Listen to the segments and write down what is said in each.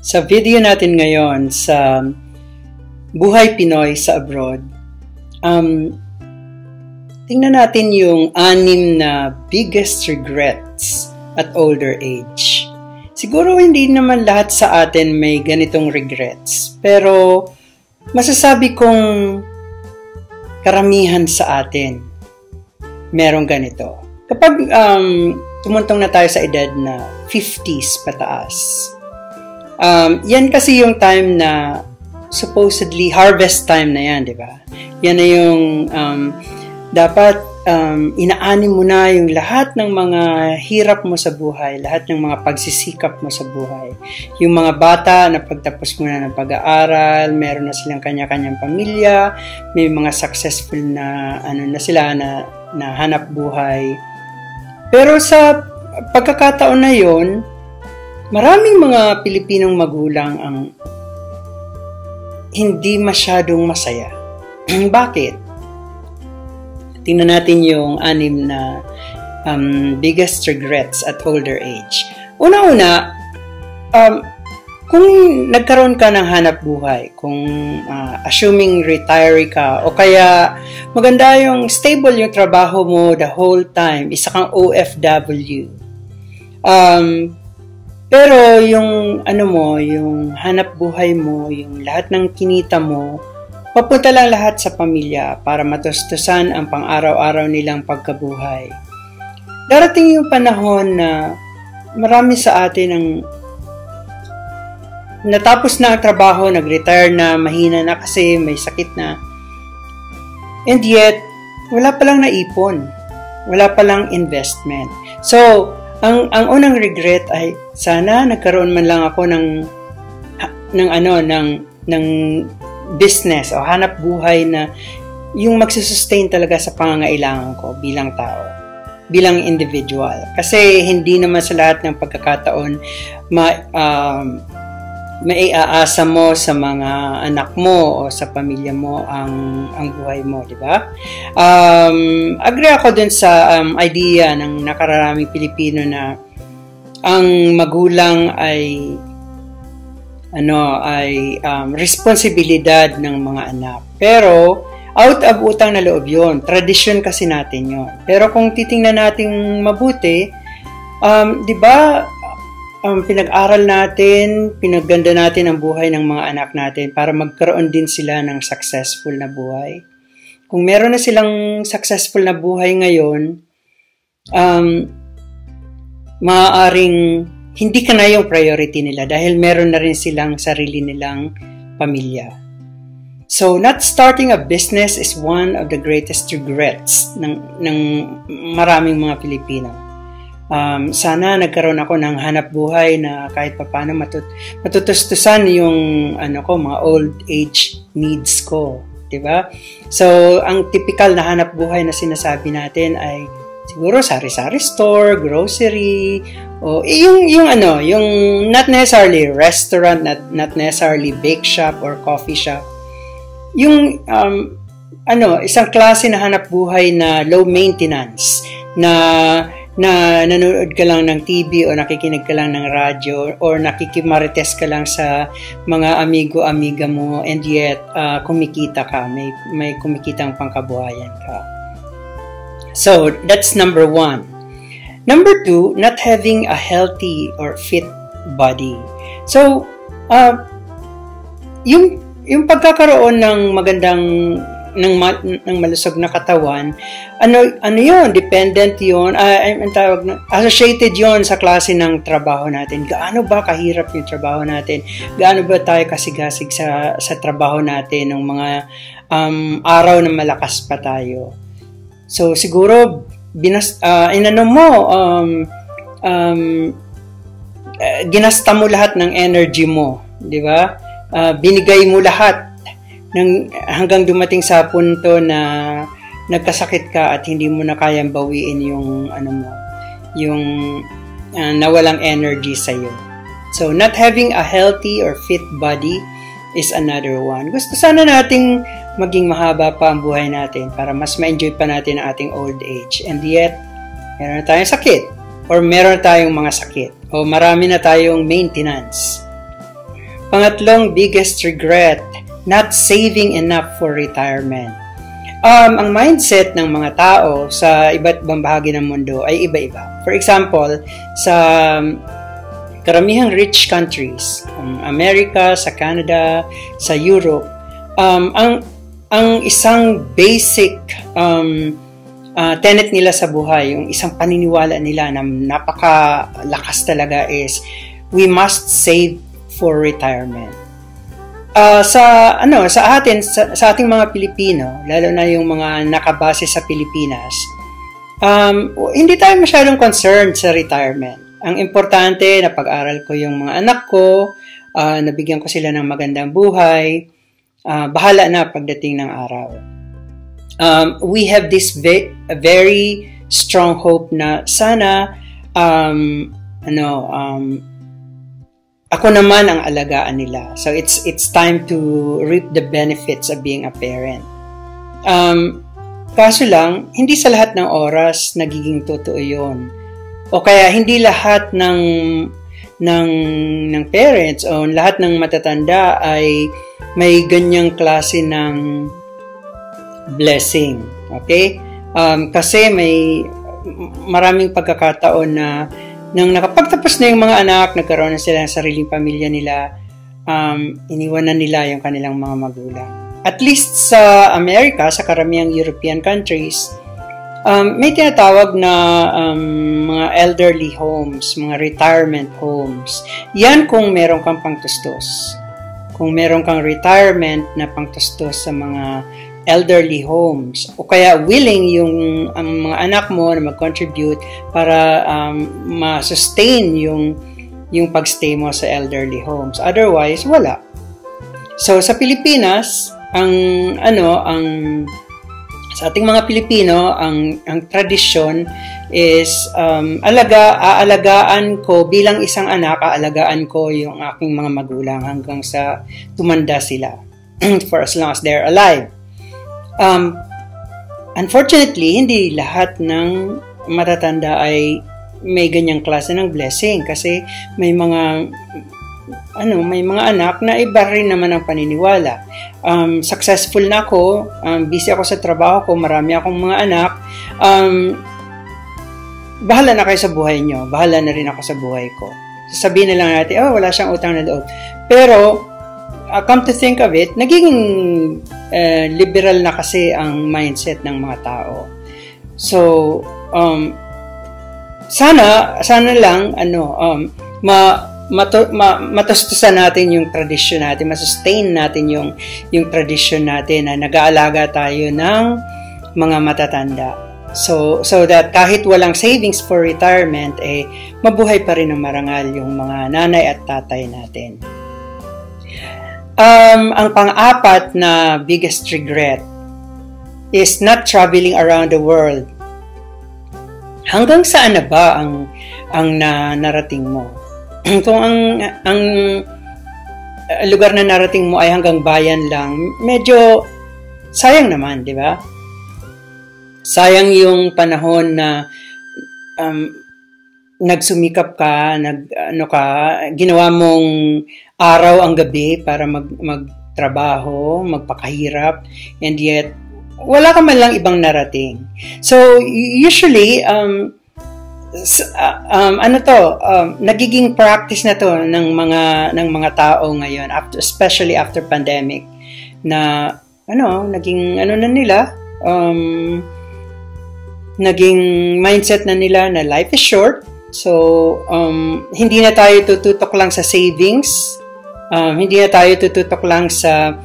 Sa video natin ngayon sa Buhay Pinoy sa Abroad, tingnan natin yung 6 na biggest regrets at older age. Siguro hindi naman lahat sa atin may ganitong regrets, pero masasabi kong karamihan sa atin merong ganito. Kapag tumuntong na tayo sa edad na 50s pataas, yan kasi yung time na supposedly harvest time na yan, di ba? Yan na yung dapat inaani mo na yung lahat ng mga hirap mo sa buhay, lahat ng mga pagsisikap mo sa buhay. Yung mga bata na pagtapos mo na ng pag-aaral, meron na silang kanya-kanyang pamilya, may mga successful na na sila na hanap buhay. Pero sa pagkakataon na yon, maraming mga Pilipinong magulang ang hindi masyadong masaya. Bakit? Tingnan natin yung 6 na biggest regrets at older age. Una-una, kung nagkaroon ka ng hanap buhay, kung assuming retiree ka, o kaya maganda yung stable yung trabaho mo the whole time, isa kang OFW. Pero yung yung hanap buhay mo, yung lahat ng kinita mo, papunta lang lahat sa pamilya para matustusan ang pang-araw-araw nilang pagkabuhay. Darating yung panahon na marami sa atin ang natapos na ang trabaho, nag-retire na, mahina na kasi may sakit na. And yet, wala palang naipon. Wala palang investment. So, ang unang regret ay sana nagkaroon man lang ako ng business o hanap buhay na yung magsusustain talaga sa pangangailangan ko bilang tao, bilang individual. Kasi hindi naman sa lahat ng pagkakataon maiaasa mo sa mga anak mo o sa pamilya mo ang buhay mo, di ba? Agree ako dun sa idea ng nakararaming Pilipino na ang magulang ay responsibilidad ng mga anak. Pero out of utang na loob yun. Tradisyon kasi natin yun. Pero kung titingnan natin mabuti, di ba, pinag-aral natin, pinagganda natin ang buhay ng mga anak natin para magkaroon din sila ng successful na buhay. Kung meron na silang successful na buhay ngayon, maaaring hindi ka na yung priority nila dahil meron na rin silang sarili nilang pamilya. So, not starting a business is one of the greatest regrets ng maraming mga Pilipino. Sana nagkaroon ako ng hanap buhay na kahit papaano matutustusan yung mga old age needs ko, 'di ba? So, ang typical na hanap buhay na sinasabi natin ay siguro sari-sari store, grocery, o yung not necessarily restaurant, not necessarily bake shop or coffee shop. Yung isang klase na hanap buhay na low maintenance, na nanonood ka lang ng TV o nakikinig ka lang ng radyo or nakikimarites ka lang sa mga amigo-amiga mo, and yet kumikita ka, may kumikitang pangkabuhayan ka. So, that's number 1. Number 2, not having a healthy or fit body. So, yung pagkakaroon ng magandang ng malusog na katawan, yun, dependent yun, associated yun sa klase ng trabaho natin. Gaano ba kahirap yung trabaho natin? Gaano ba tayo kasigasig sa trabaho natin ng mga araw na malakas pa tayo? So, siguro, ginasta mo lahat ng energy mo, di ba? Binigay mo lahat hanggang dumating sa punto na nagkasakit ka at hindi mo na kayang bawiin yung nawalang energy sa'yo. So, not having a healthy or fit body is another one. Gusto sana nating maging mahaba pa ang buhay natin para mas ma-enjoy pa natin ang ating old age. And yet, meron na tayong sakit or meron na tayong mga sakit o marami na tayong maintenance. Pangatlong biggest regret, not saving enough for retirement. Ang mindset ng mga tao sa iba't ibang bahagi ng mundo ay iba-iba. For example, sa karamihang rich countries, America, sa Canada, sa Europe, ang isang basic tenet nila sa buhay, yung isang paniniwala nila na napakalakas talaga is we must save for retirement. Sa ating mga Pilipino, lalo na yung mga nakabase sa Pilipinas, hindi tayo masyadong concerned sa retirement. Ang importante, napag-aral ko yung mga anak ko, nabigyan ko sila ng magandang buhay, bahala na pagdating ng araw. We have this very strong hope na sana ako naman ang alagaan nila. So it's time to reap the benefits of being a parent. Kaso lang, hindi sa lahat ng oras nagiging totoo 'yon. O kaya hindi lahat ng parents o lahat ng matatanda ay may ganyang klase ng blessing. Okay? Kasi may maraming pagkakataon na nang nakapagtapos na yung mga anak, nagkaroon na sila ng sariling pamilya nila, iniwanan nila yung kanilang mga magulang. At least sa Amerika, sa karamihang European countries, may tinatawag na mga elderly homes, mga retirement homes. Yan kung meron kang pangtustos. Kung meron kang retirement na pangtustos sa mga elderly homes o kaya willing yung mga anak mo na mag-contribute para ma-sustain yung pagstay mo sa elderly homes. Otherwise, wala. So sa Pilipinas, sa ating mga Pilipino, ang tradisyon is aalagaan ko bilang isang anak, aalagaan ko yung aking mga magulang hanggang sa tumanda sila for as long as they're alive. Unfortunately, hindi lahat ng matatanda ay may ganyang klase ng blessing kasi may mga anak na iba rin naman ang paniniwala. Successful na ako, busy ako sa trabaho ko, marami akong mga anak. Bahala na kayo sa buhay nyo, bahala na rin ako sa buhay ko. Sasabihin na lang natin, wala siyang utang na loob. Pero come to think of it, nagiging liberal na kasi ang mindset ng mga tao. So, sana lang matustusan natin yung tradisyon natin, masustain natin yung tradisyon natin na nag-aalaga tayo ng mga matatanda. So that kahit walang savings for retirement, mabuhay pa rin ng marangal yung mga nanay at tatay natin. Ang pang-apat na biggest regret is not traveling around the world. Hanggang saan na ba ang narating mo? Kung ang lugar na narating mo ay hanggang bayan lang, medyo sayang naman, di ba? Sayang yung panahon na nagsumikap ka, ginawa mong araw ang gabi para magtrabaho, magpakahirap, and yet wala ka man lang ibang narating. So usually nagiging practice na to ng mga tao ngayon, especially after pandemic, na naging mindset na nila na life is short. So, hindi na tayo tututok lang sa savings, hindi na tayo tututok lang sa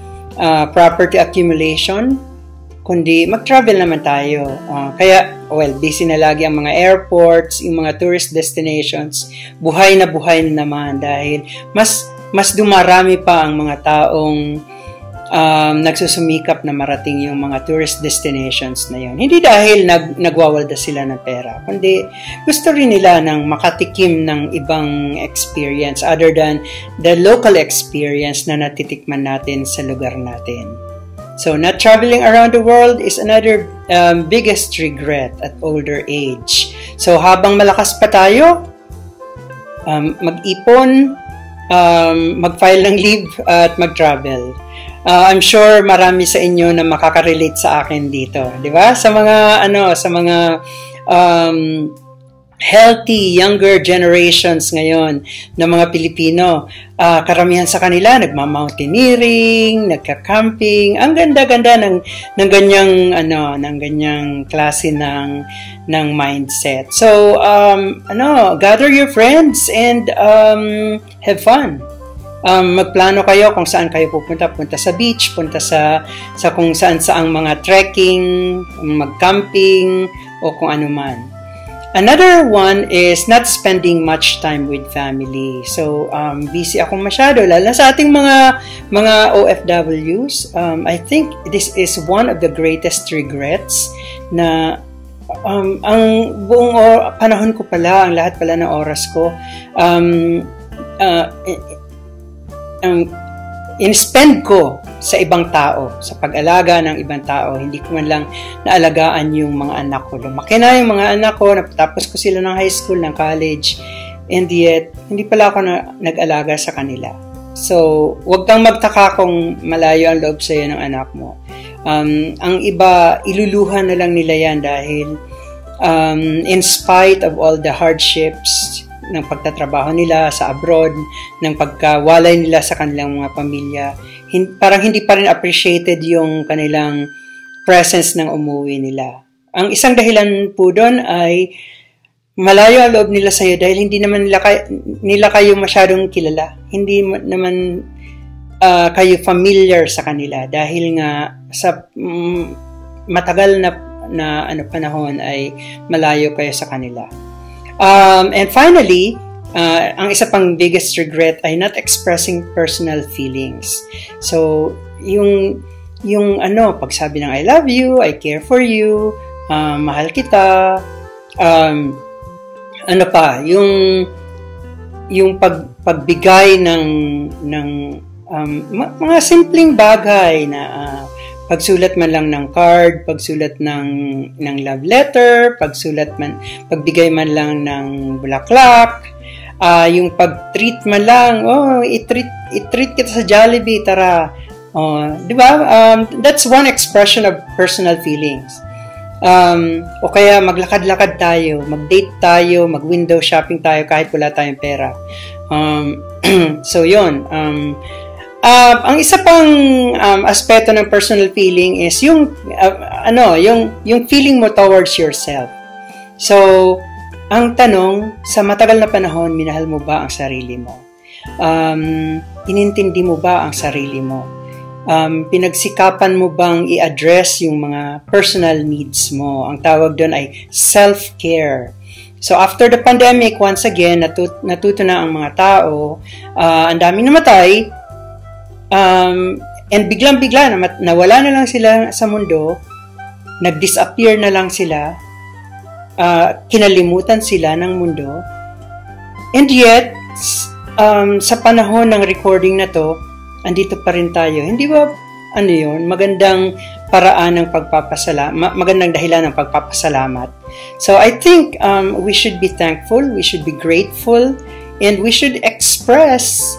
property accumulation, kundi mag-travel naman tayo. Kaya, busy na lagi ang mga airports, yung mga tourist destinations, buhay na naman dahil mas dumarami pa ang mga taong nagsusumikap na marating yung mga tourist destinations na yun. Hindi dahil nagwawalda sila ng pera, kundi gusto rin nila ng makatikim ng ibang experience other than the local experience na natitikman natin sa lugar natin. So, not traveling around the world is another biggest regret at older age. So, habang malakas pa tayo, mag-ipon, mag-file ng leave at mag-travel. I'm sure marami sa inyo na makaka-relate sa akin dito, 'di ba? Sa mga healthy younger generations ngayon ng mga Pilipino, karamihan sa kanila nagma-mountaineering, nagka-camping. Ang ganda-ganda ng ganyang klase ng mindset. So, gather your friends and have fun. Magplano kayo kung saan kayo pupunta. Punta sa beach, punta sa kung saan-saang mga trekking, mag-camping, o kung ano man. Another one is not spending much time with family. So, busy ako masyado, lalo sa ating mga OFWs. I think this is one of the greatest regrets na ang buong panahon ko pala, ang lahat pala ng oras ko, in-spend ko sa ibang tao, sa pag-alaga ng ibang tao. Hindi ko man lang naalagaan yung mga anak ko. Lumaki na yung mga anak ko, napatapos ko sila ng high school, ng college, and yet, hindi pala ako nag-alaga sa kanila. So, huwag kang magtaka kung malayo ang loob sa'yo ng anak mo. Ang iba, iluluhan na lang nila yan dahil in spite of all the hardships ng pagtatrabaho nila sa abroad, ng pagkawalay nila sa kanilang mga pamilya, parang hindi pa rin appreciated yung kanilang presence ng umuwi nila. Ang isang dahilan po doon ay malayo ang loob nila sa'yo dahil hindi naman nila kayo masyadong kilala. Hindi naman kayo familiar sa kanila dahil nga sa matagal na panahon ay malayo kayo sa kanila. And finally, ang isa pang biggest regret ay not expressing personal feelings. So, yung pagsabi ng I love you, I care for you, mahal kita, yung pagbigay ng mga simpleng bagay na pagsulat man lang ng card, pagsulat ng love letter, pagbigay man lang ng bulaklak, yung pag-treat man lang, i-treat kita sa Jollibee, tara. Di ba? That's one expression of personal feelings. O kaya maglakad-lakad tayo, mag-date tayo, mag-window shopping tayo kahit wala tayong pera. So, yun. Ang isa pang aspeto ng personal feeling is yung feeling mo towards yourself. So, ang tanong, sa matagal na panahon, minahal mo ba ang sarili mo? Inintindi mo ba ang sarili mo? Pinagsikapan mo bang i-address yung mga personal needs mo? Ang tawag doon ay self-care. So, after the pandemic, once again, natuto na ang mga tao, ang daming namatay, and biglang-bigla nawala na lang sila sa mundo, nag-disappear na lang sila, kinalimutan sila ng mundo, and yet, sa panahon ng recording na to, andito pa rin tayo. Hindi ba, magandang paraan ng magandang dahilan ng pagpapasalamat. So, I think we should be thankful, we should be grateful, and we should express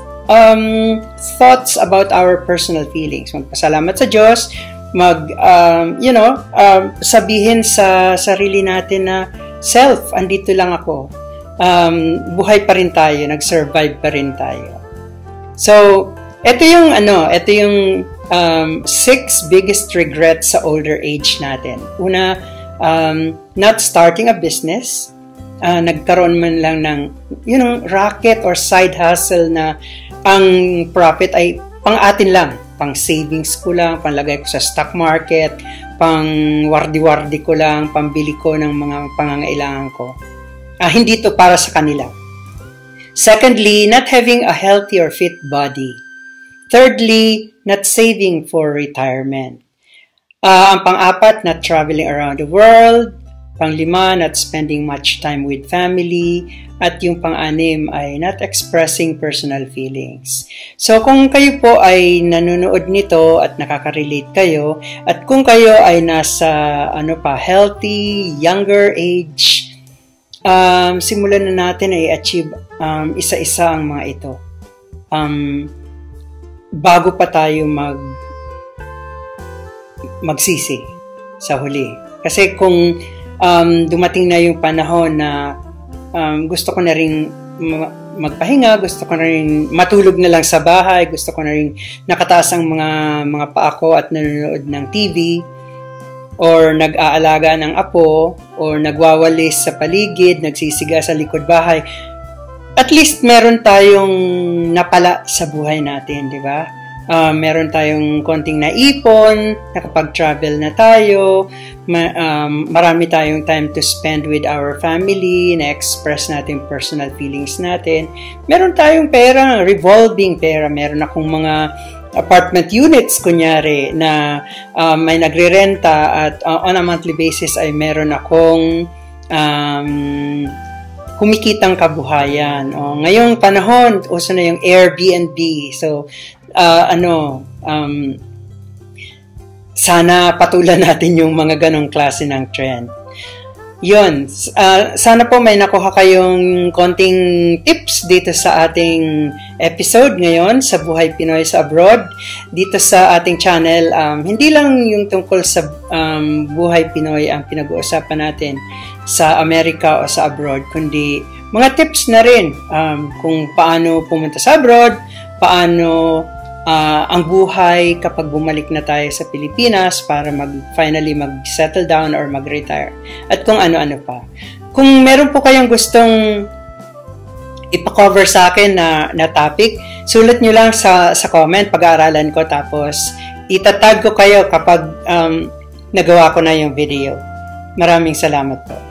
thoughts about our personal feelings. Magpasalamat sa Diyos, sabihin sa sarili natin na andito lang ako. Buhay pa rin tayo, nag-survive pa rin tayo. So, ito yung 6 biggest regrets sa older age natin. Una, not starting a business. Nagkaroon man lang ng racket or side hustle na ang profit ay pang atin lang, pang savings ko lang, panglagay ko sa stock market, pang wardi-wardi ko lang, pambili ko ng mga pangangailangan ko. Hindi to para sa kanila. Secondly, not having a healthy or fit body. Thirdly, not saving for retirement. Ang pang-apat, not traveling around the world. Pang-lima, not spending much time with family. At yung pang-anim ay not expressing personal feelings. So kung kayo po ay nanonood nito at nakaka-relate kayo, at kung kayo ay nasa healthy, younger age, simulan na natin ay achieve isa-isa ang mga ito. bago pa tayo magsisi sa huli. Kasi kung dumating na yung panahon na gusto ko na rin magpahinga, gusto ko na rin matulog na lang sa bahay, gusto ko na rin nakataas ang mga paa ko at nanonood ng TV, or nag-aalaga ng apo, or nagwawalis sa paligid, nagsisiga sa likod bahay, at least meron tayong napala sa buhay natin, di ba? Meron tayong konting naipon, nakapag-travel na tayo, marami tayong time to spend with our family, na-express natin personal feelings natin. Meron tayong pera, revolving pera. Meron akong mga apartment units, kunyari, na may nagre-renta at on a monthly basis ay meron akong kumikitang kabuhayan. Ngayong panahon, uso na yung Airbnb. So, sana patulan natin yung mga ganong klase ng trend. Yun, sana po may nakuha kayong konting tips dito sa ating episode ngayon sa Buhay Pinoy sa Abroad. Dito sa ating channel, hindi lang yung tungkol sa Buhay Pinoy ang pinag-uusapan natin sa Amerika o sa abroad, kundi mga tips na rin kung paano pumunta sa abroad, paano ang buhay kapag bumalik na tayo sa Pilipinas para finally mag-settle down or mag-retire, at kung ano-ano pa. Kung meron po kayong gustong ipa-cover sa akin na topic, sulat nyo lang sa comment, pag-aaralan ko, tapos itatag ko kayo kapag nagawa ko na yung video. Maraming salamat po.